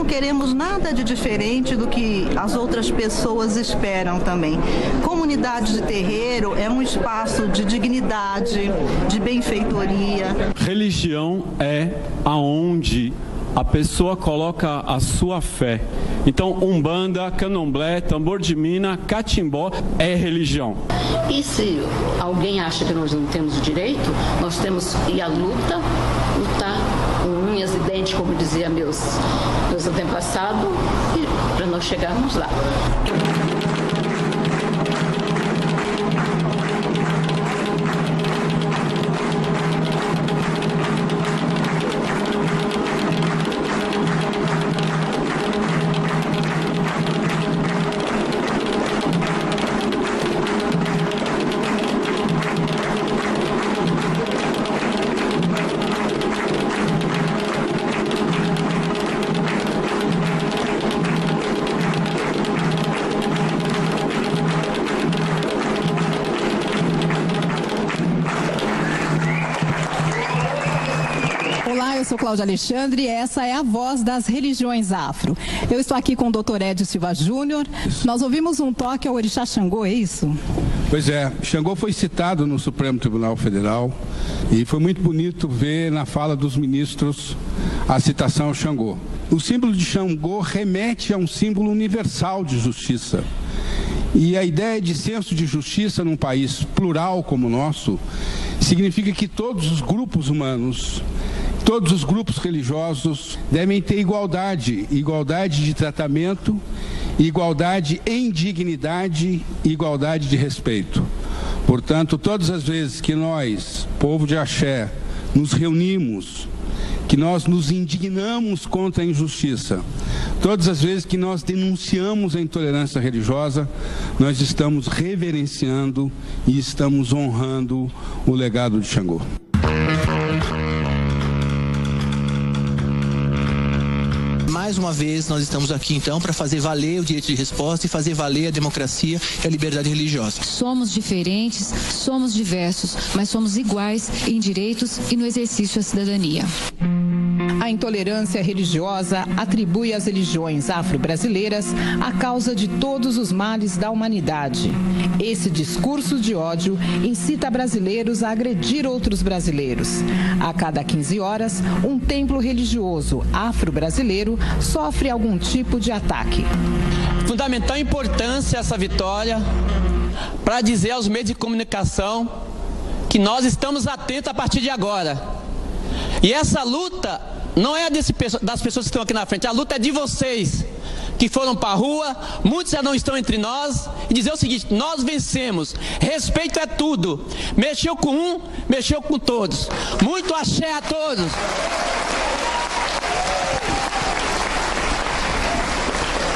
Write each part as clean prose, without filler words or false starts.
não queremos nada de diferente do que as outras pessoas esperam também. Comunidade de terreiro é um espaço de dignidade, de benfeitoria. Religião é aonde a pessoa coloca a sua fé. Então, Umbanda, Candomblé, Tambor de Mina, Catimbó é religião. E se alguém acha que nós não temos o direito, nós temos que ir à lutar com unhas e dentes, como dizia meus antepassados, para nós chegarmos lá. Olá, eu sou Cláudia Alexandre e essa é a voz das religiões afro. Eu estou aqui com o Dr. Edio Silva Júnior. Nós ouvimos um toque ao orixá Xangô, é isso? Pois é, Xangô foi citado no Supremo Tribunal Federal e foi muito bonito ver na fala dos ministros a citação ao Xangô. O símbolo de Xangô remete a um símbolo universal de justiça. E a ideia de senso de justiça num país plural como o nosso significa que todos os grupos humanos, todos os grupos religiosos devem ter igualdade de tratamento, igualdade em dignidade e igualdade de respeito. Portanto, todas as vezes que nós, povo de Axé, nos reunimos, que nós nos indignamos contra a injustiça, todas as vezes que nós denunciamos a intolerância religiosa, nós estamos reverenciando e estamos honrando o legado de Xangô. Mais uma vez, nós estamos aqui, então, para fazer valer o direito de resposta e fazer valer a democracia e a liberdade religiosa. Somos diferentes, somos diversos, mas somos iguais em direitos e no exercício da cidadania. A intolerância religiosa atribui às religiões afro-brasileiras a causa de todos os males da humanidade. Esse discurso de ódio incita brasileiros a agredir outros brasileiros. A cada 15 horas, um templo religioso afro-brasileiro sofre algum tipo de ataque. Fundamental importância essa vitória para dizer aos meios de comunicação que nós estamos atentos a partir de agora. E essa luta não é das pessoas que estão aqui na frente, a luta é de vocês que foram para a rua, muitos já não estão entre nós, e dizer o seguinte: nós vencemos, respeito é tudo, mexeu com um, mexeu com todos. Muito axé a todos.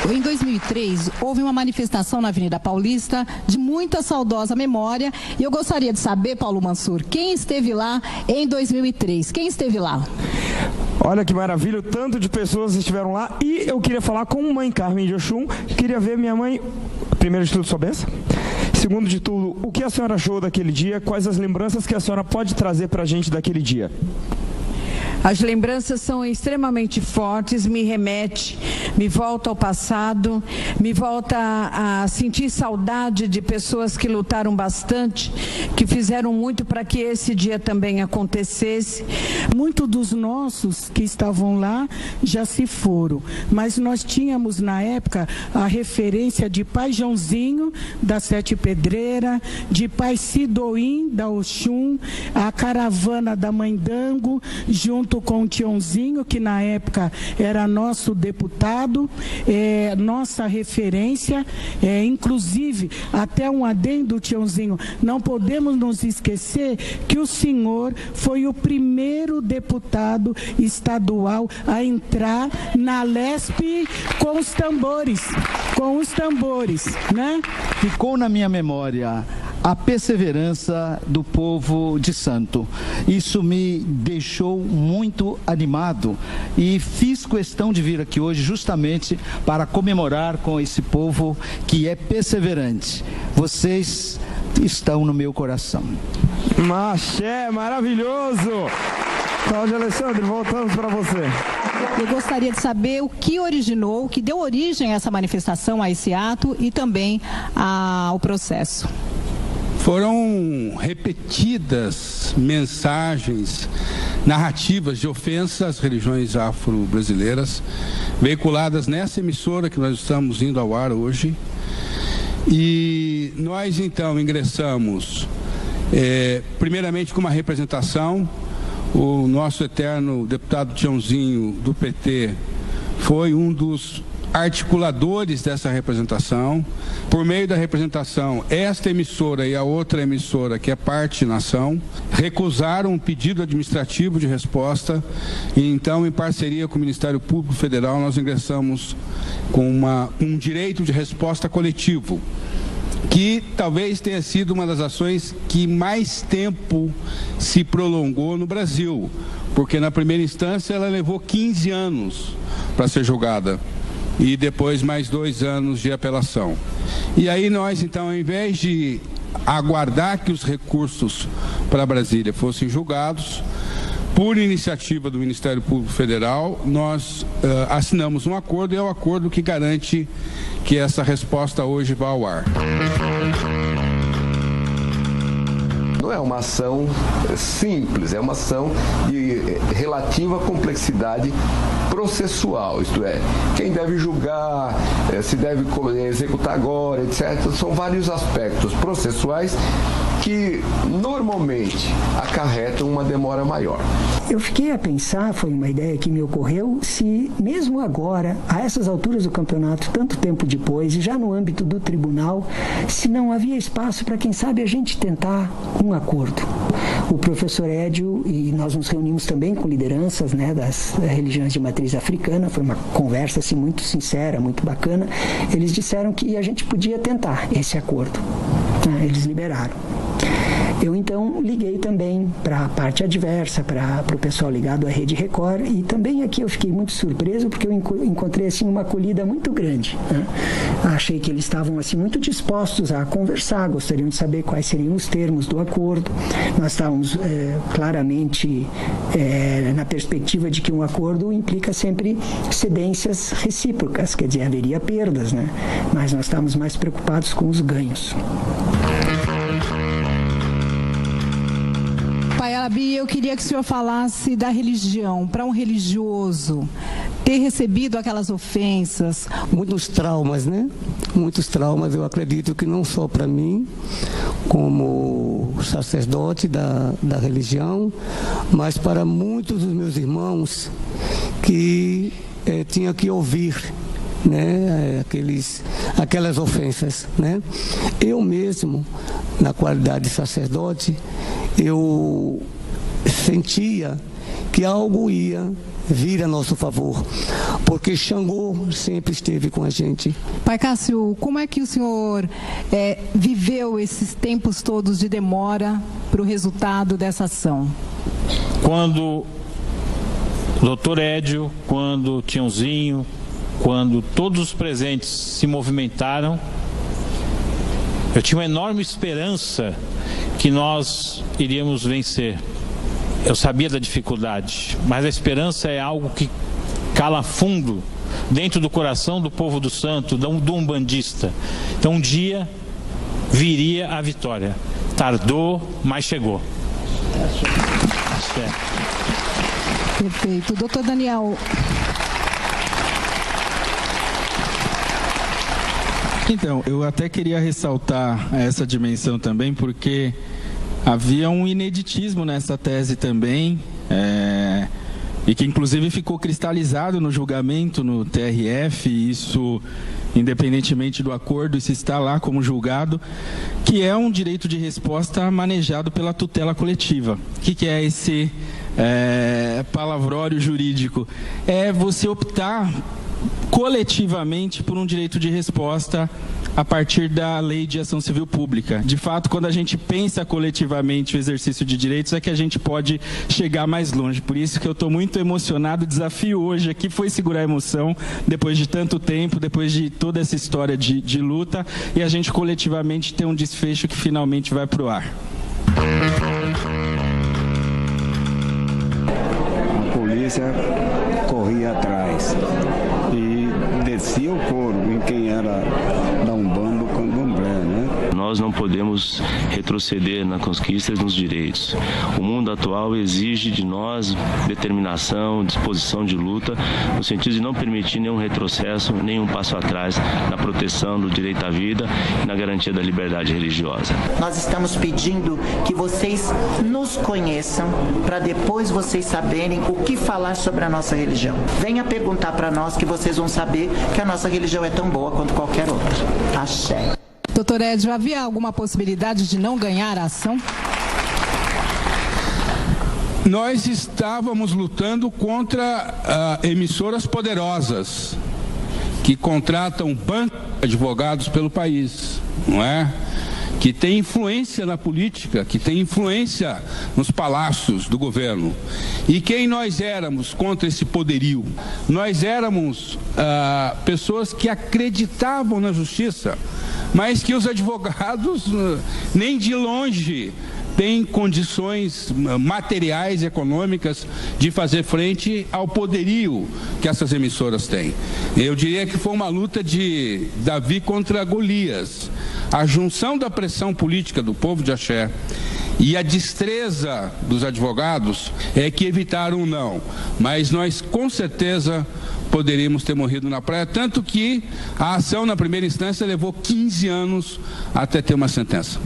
Em 2003, houve uma manifestação na Avenida Paulista de muita saudosa memória e eu gostaria de saber, Paulo Mansur, quem esteve lá em 2003? Quem esteve lá? Olha que maravilha, o tanto de pessoas estiveram lá e eu queria falar com Mãe Carmen de Oxum, queria ver minha mãe, primeiro de tudo, sua bênção. Segundo de tudo, o que a senhora achou daquele dia, quais as lembranças que a senhora pode trazer para a gente daquele dia? As lembranças são extremamente fortes, me volta ao passado, me volta a sentir saudade de pessoas que lutaram bastante, que fizeram muito para que esse dia também acontecesse. Muitos dos nossos que estavam lá já se foram, mas nós tínhamos na época a referência de Pai Joãozinho da Sete Pedreira, de Pai Sidoim da Oxum, a caravana da Mãe Dango, junto com o Tiãozinho, que na época era nosso deputado, nossa referência, inclusive até um adendo, Tiãozinho, não podemos nos esquecer que o senhor foi o primeiro deputado estadual a entrar na LESP com os tambores, né? Ficou na minha memória a perseverança do povo de Santo. Isso me deixou muito animado e fiz questão de vir aqui hoje justamente para comemorar com esse povo que é perseverante. Vocês estão no meu coração. Axé, maravilhoso! Cláudia Alexandre, voltamos para você. Eu gostaria de saber o que originou, o que deu origem a essa manifestação, a esse ato e também ao processo. Foram repetidas mensagens, narrativas de ofensa às religiões afro-brasileiras, veiculadas nessa emissora que nós estamos indo ao ar hoje. E nós, então, ingressamos, primeiramente com uma representação. O nosso eterno deputado Tiãozinho, do PT, foi um dos articuladores dessa representação. Por meio da representação, esta emissora e a outra emissora, que é parte nação, recusaram um pedido administrativo de resposta e então, em parceria com o Ministério Público Federal, nós ingressamos com um direito de resposta coletivo, que talvez tenha sido uma das ações que mais tempo se prolongou no Brasil, porque na primeira instância ela levou 15 anos para ser julgada e depois mais 2 anos de apelação. E aí nós, então, ao invés de aguardar que os recursos para Brasília fossem julgados, por iniciativa do Ministério Público Federal, nós assinamos um acordo, e é o acordo que garante que essa resposta hoje vá ao ar. Não é uma ação simples, é uma ação de relativa complexidade processual, isto é, quem deve julgar, se deve executar agora, etc. São vários aspectos processuais que normalmente acarretam uma demora maior. Eu fiquei a pensar, foi uma ideia que me ocorreu, se mesmo agora, a essas alturas do campeonato, tanto tempo depois, e já no âmbito do tribunal, se não havia espaço para, quem sabe, a gente tentar um acordo. O professor Edio, e nós nos reunimos também com lideranças, né, das religiões de matriz africana, foi uma conversa assim, muito sincera, muito bacana. Eles disseram que a gente podia tentar esse acordo. Eles liberaram. Eu então liguei também para a parte adversa, para o pessoal ligado à Rede Record, e também aqui eu fiquei muito surpreso porque eu encontrei assim uma acolhida muito grande, né? Achei que eles estavam assim muito dispostos a conversar, gostariam de saber quais seriam os termos do acordo. Nós estávamos claramente na perspectiva de que um acordo implica sempre cedências recíprocas, quer dizer, haveria perdas, né? Mas nós estávamos mais preocupados com os ganhos. Pai Alabi, eu queria que o senhor falasse da religião. Para um religioso ter recebido aquelas ofensas. Muitos traumas, né? Muitos traumas, eu acredito que não só para mim, como sacerdote da religião, mas para muitos dos meus irmãos que tinham que ouvir, né, aquelas ofensas, né? Eu mesmo, na qualidade de sacerdote, eu sentia que algo ia vir a nosso favor, porque Xangô sempre esteve com a gente. Pai Cássio, como é que o senhor viveu esses tempos todos de demora para o resultado dessa ação? Quando o doutor Edio, quando o Tiãozinho, quando todos os presentes se movimentaram, eu tinha uma enorme esperança que nós iríamos vencer. Eu sabia da dificuldade, mas a esperança é algo que cala fundo dentro do coração do povo do santo, do umbandista. Então um dia viria a vitória. Tardou, mas chegou. Perfeito. Doutor Daniel. Então, eu até queria ressaltar essa dimensão também, porque havia um ineditismo nessa tese também, e que inclusive ficou cristalizado no julgamento no TRF, e isso independentemente do acordo, isso está lá como julgado, que é um direito de resposta manejado pela tutela coletiva. O que é esse palavrório jurídico? É você optar coletivamente por um direito de resposta a partir da Lei de Ação Civil Pública. De fato, quando a gente pensa coletivamente o exercício de direitos, é que a gente pode chegar mais longe. Por isso que eu estou muito emocionado. O desafio hoje aqui foi segurar a emoção, depois de tanto tempo, depois de toda essa história de luta, e a gente coletivamente ter um desfecho que finalmente vai para o ar. A polícia polícia corria atrás e descia o couro em quem era da Umbanda, do Candomblé, né? Nós não podemos retroceder na conquista dos direitos. O mundo atual exige de nós determinação, disposição de luta, no sentido de não permitir nenhum retrocesso, nenhum passo atrás na proteção do direito à vida e na garantia da liberdade religiosa. Nós estamos pedindo que vocês nos conheçam para depois vocês saberem o que falar sobre a nossa religião. Venha perguntar para nós que vocês vão saber que a nossa religião é tão boa quanto qualquer outra. Axé. Doutor Edio, havia alguma possibilidade de não ganhar a ação? Nós estávamos lutando contra emissoras poderosas que contratam bancos de advogados pelo país, não é? Que tem influência na política, que tem influência nos palácios do governo. E quem nós éramos contra esse poderio? Nós éramos pessoas que acreditavam na justiça, mas que os advogados nem de longe têm condições materiais, econômicas de fazer frente ao poderio que essas emissoras têm. Eu diria que foi uma luta de Davi contra Golias. A junção da pressão política do povo de Axé e a destreza dos advogados é que evitaram o não. Mas nós, com certeza, poderíamos ter morrido na praia, tanto que a ação na primeira instância levou 15 anos até ter uma sentença.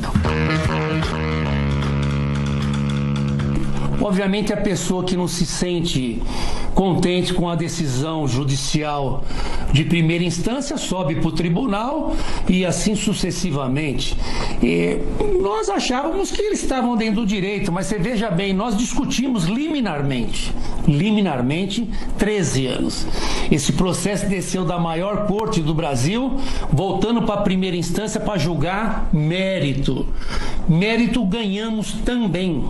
Obviamente, a pessoa que não se sente contente com a decisão judicial de primeira instância sobe para o tribunal e assim sucessivamente. E nós achávamos que eles estavam dentro do direito, mas você veja bem, nós discutimos liminarmente 13 anos. Esse processo desceu da maior corte do Brasil, voltando para a primeira instância para julgar mérito. Mérito ganhamos também.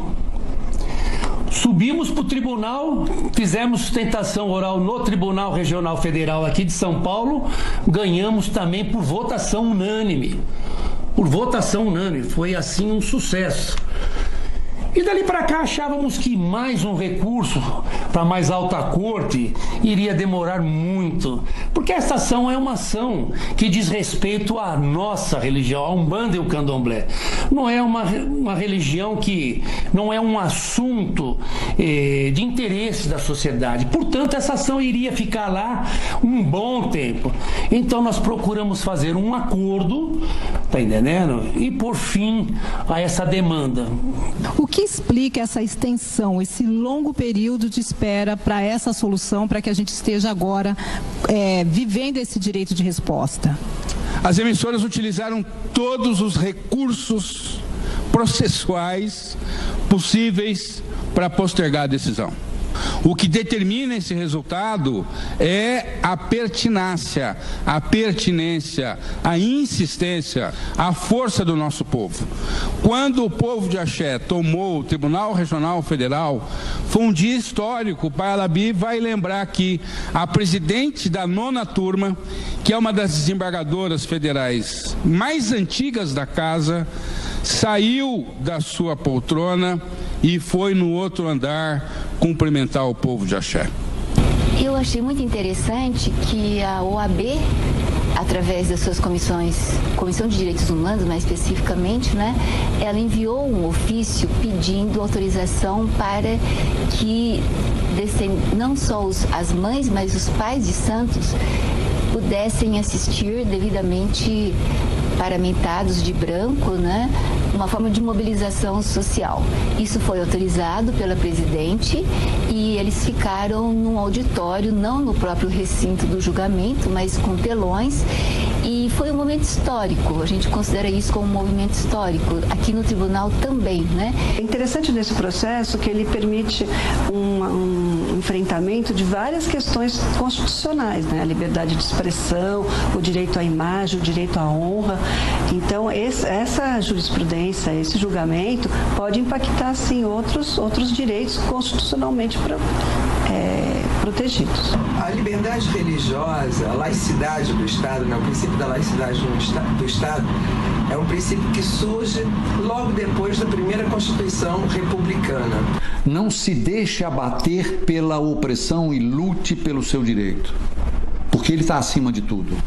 Subimos para o tribunal, fizemos sustentação oral no Tribunal Regional Federal aqui de São Paulo, ganhamos também por votação unânime. Por votação unânime, foi assim um sucesso. E dali para cá achávamos que mais um recurso para mais alta corte iria demorar muito, porque essa ação é uma ação que diz respeito à nossa religião, a Umbanda e o Candomblé. Não é uma religião que não é um assunto de interesse da sociedade. Portanto, essa ação iria ficar lá um bom tempo. Então nós procuramos fazer um acordo, tá entendendo? E por fim a essa demanda. O que explica essa extensão, esse longo período de espera para essa solução, para que a gente esteja agora vivendo esse direito de resposta? As emissoras utilizaram todos os recursos processuais possíveis para postergar a decisão. O que determina esse resultado é a pertinácia, a pertinência, a insistência, a força do nosso povo. Quando o povo de Axé tomou o Tribunal Regional Federal, foi um dia histórico. O Pai Alabi vai lembrar que a presidente da 9ª turma, que é uma das desembargadoras federais mais antigas da casa, saiu da sua poltrona e foi no outro andar cumprimentar o povo de Axé. Eu achei muito interessante que a OAB, através das suas comissões, Comissão de Direitos Humanos mais especificamente, né, ela enviou um ofício pedindo autorização para que não só as mães, mas os pais de santos pudessem assistir devidamente paramentados de branco, né? Uma forma de mobilização social. Isso foi autorizado pela presidente e eles ficaram num auditório, não no próprio recinto do julgamento, mas com telões. E foi um momento histórico, a gente considera isso como um movimento histórico, aqui no tribunal também, né? É interessante nesse processo que ele permite um enfrentamento de várias questões constitucionais, né? A liberdade de expressão, o direito à imagem, o direito à honra. Então, essa jurisprudência, esse julgamento pode impactar, sim, outros direitos constitucionalmente protegidos. A liberdade religiosa, a laicidade do Estado, né? O princípio da laicidade do Estado é um princípio que surge logo depois da primeira Constituição republicana. Não se deixe abater pela opressão e lute pelo seu direito, porque ele está acima de tudo.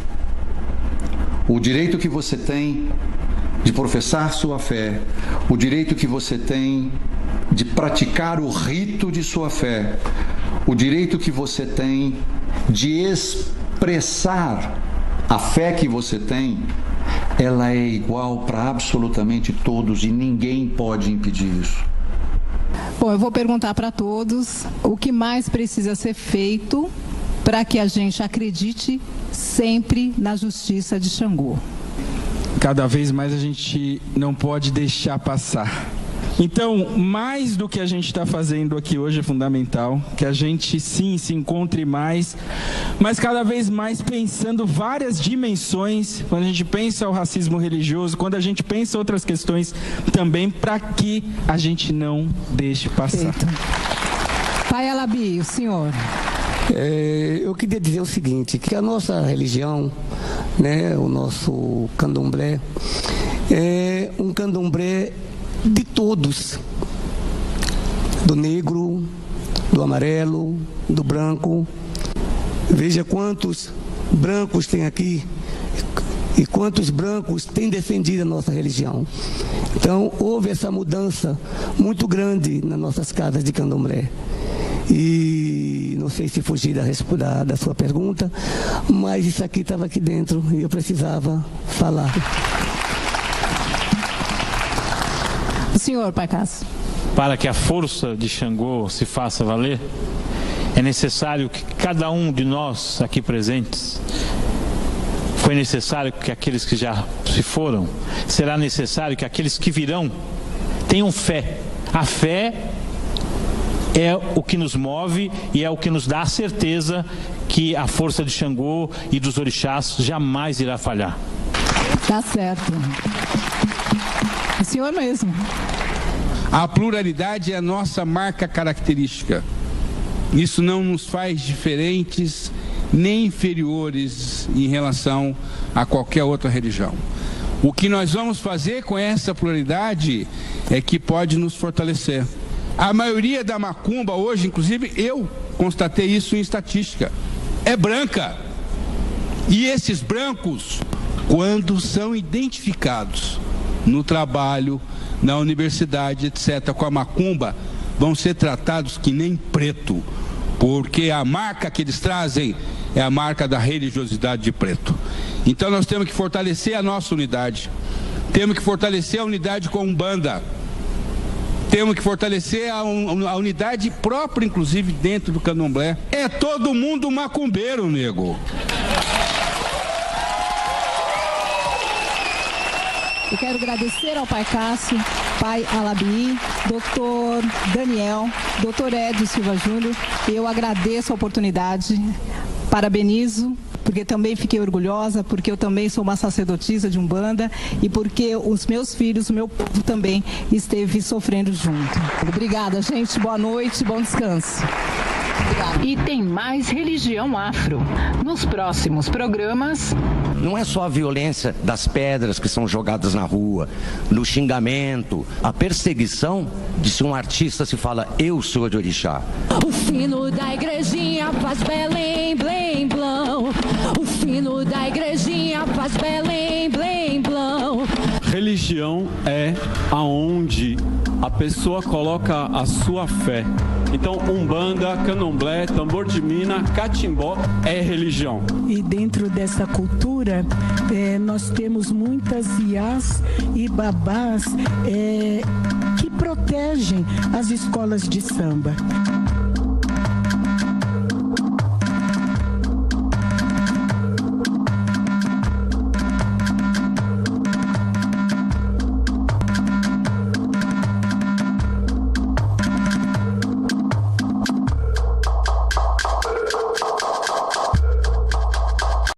O direito que você tem de professar sua fé, o direito que você tem de praticar o rito de sua fé, o direito que você tem de expressar a fé que você tem, ela é igual para absolutamente todos e ninguém pode impedir isso. Bom, eu vou perguntar para todos o que mais precisa ser feito para que a gente acredite sempre na justiça de Xangô. Cada vez mais a gente não pode deixar passar. Então, mais do que a gente está fazendo aqui hoje é fundamental, que a gente sim se encontre mais, mas cada vez mais pensando várias dimensões, quando a gente pensa o racismo religioso, quando a gente pensa outras questões também, para que a gente não deixe passar. Pai Alabi, o senhor. Eu queria dizer o seguinte, que a nossa religião, né, o nosso candomblé, é um candomblé de todos, do negro, do amarelo, do branco. Veja quantos brancos tem aqui e quantos brancos têm defendido a nossa religião. Então, houve essa mudança muito grande nas nossas casas de candomblé. E não sei se fugir da sua pergunta, mas isso aqui estava aqui dentro e eu precisava falar. O senhor, Pai Cássio. Para que a força de Xangô se faça valer, é necessário que cada um de nós aqui presentes, foi necessário que aqueles que já se foram, será necessário que aqueles que virão tenham fé. A fé é o que nos move e é o que nos dá a certeza que a força de Xangô e dos orixás jamais irá falhar. Tá certo. O senhor mesmo. A pluralidade é a nossa marca característica. Isso não nos faz diferentes nem inferiores em relação a qualquer outra religião. O que nós vamos fazer com essa pluralidade é que pode nos fortalecer. A maioria da macumba hoje, inclusive eu constatei isso em estatística, é branca. E esses brancos, quando são identificados no trabalho, na universidade, etc., com a macumba, vão ser tratados que nem preto, porque a marca que eles trazem é a marca da religiosidade de preto. Então nós temos que fortalecer a nossa unidade, temos que fortalecer a unidade com a Umbanda, temos que fortalecer a unidade própria, inclusive dentro do candomblé. É todo mundo macumbeiro, nego. Eu quero agradecer ao Pai Cássio, Pai Alabi, Dr. Daniel, Dr. Edio Silva Júnior. Eu agradeço a oportunidade, parabenizo, porque também fiquei orgulhosa, porque eu também sou uma sacerdotisa de Umbanda e porque os meus filhos, o meu povo também esteve sofrendo junto. Obrigada, gente. Boa noite, bom descanso. E tem mais religião afro. Nos próximos programas... Não é só a violência das pedras que são jogadas na rua, do xingamento, a perseguição de se um artista se fala, eu sou de orixá. O sino da igrejinha faz Belém, blém, blão. O sino da igrejinha faz Belém, blém, blão. Religião é aonde a pessoa coloca a sua fé. Então, Umbanda, Candomblé, Tambor de Mina, Catimbó é religião. E dentro dessa cultura, nós temos muitas iás e babás que protegem as escolas de samba.